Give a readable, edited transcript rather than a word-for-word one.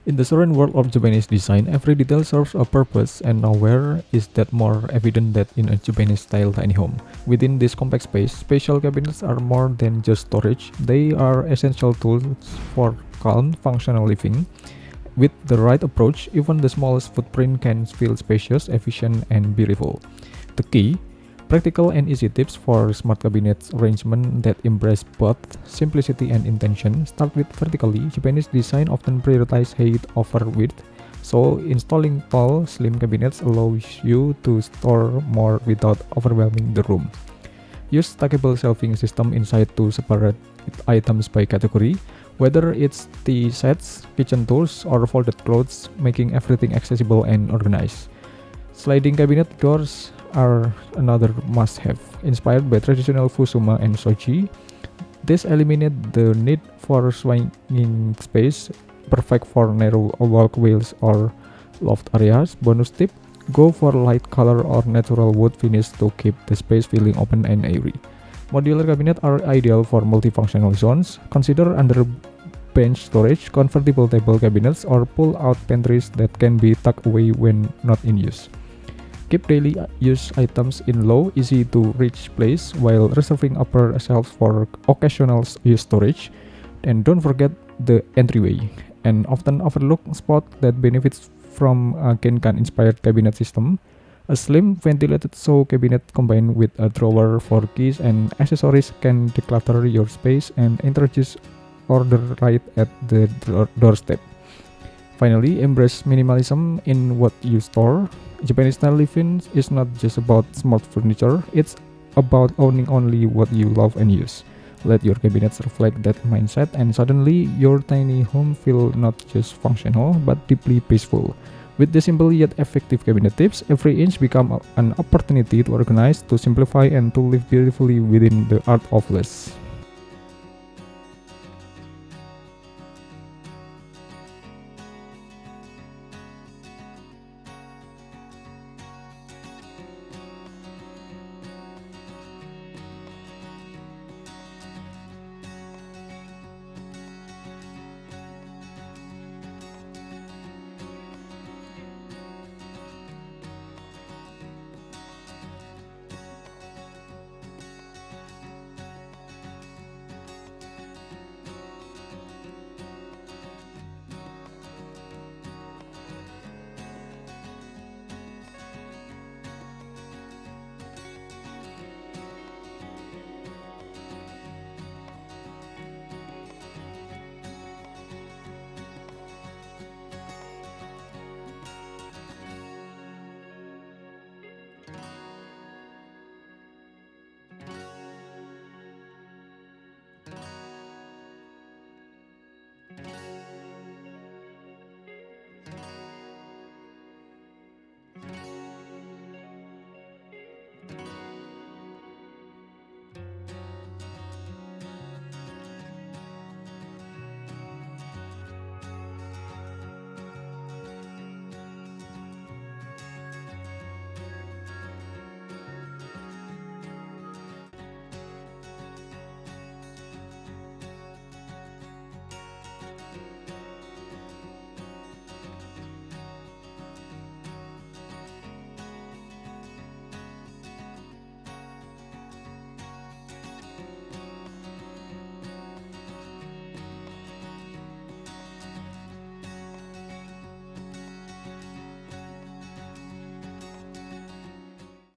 In the serene world of Japanese design, every detail serves a purpose, and nowhere is that more evident than in a Japanese-style tiny home. Within this compact space, spatial cabinets are more than just storage. They are essential tools for calm, functional living. With the right approach, even the smallest footprint can feel spacious, efficient, and beautiful. The key: practical and easy tips for smart cabinet arrangement that embrace both simplicity and intention. Start with vertically. Japanese design often prioritizes height over width, so installing tall, slim cabinets allows you to store more without overwhelming the room. Use stackable shelving system inside to separate items by category, whether it's tea sets, kitchen tools, or folded clothes, making everything accessible and organized. Sliding cabinet doors are another must-have. Inspired by traditional Fusuma and Shoji, this eliminates the need for swinging space, perfect for narrow walkways or loft areas. Bonus tip: go for light color or natural wood finish to keep the space feeling open and airy. Modular cabinets are ideal for multifunctional zones. Consider under bench storage, convertible table cabinets, or pull-out pantries that can be tucked away when not in use. Keep daily use items in low, easy to reach place while reserving upper shelves for occasional use storage. And don't forget the entryway, an often overlooked spot that benefits from a Genkan inspired cabinet system. A slim ventilated show cabinet combined with a drawer for keys and accessories can declutter your space and introduce order right at the doorstep. Finally, embrace minimalism in what you store. Japanese style living is not just about smart furniture, it's about owning only what you love and use. Let your cabinets reflect that mindset, and suddenly your tiny home feel not just functional but deeply peaceful. With the simple yet effective cabinet tips, every inch becomes an opportunity to organize, to simplify, and to live beautifully within the art of less.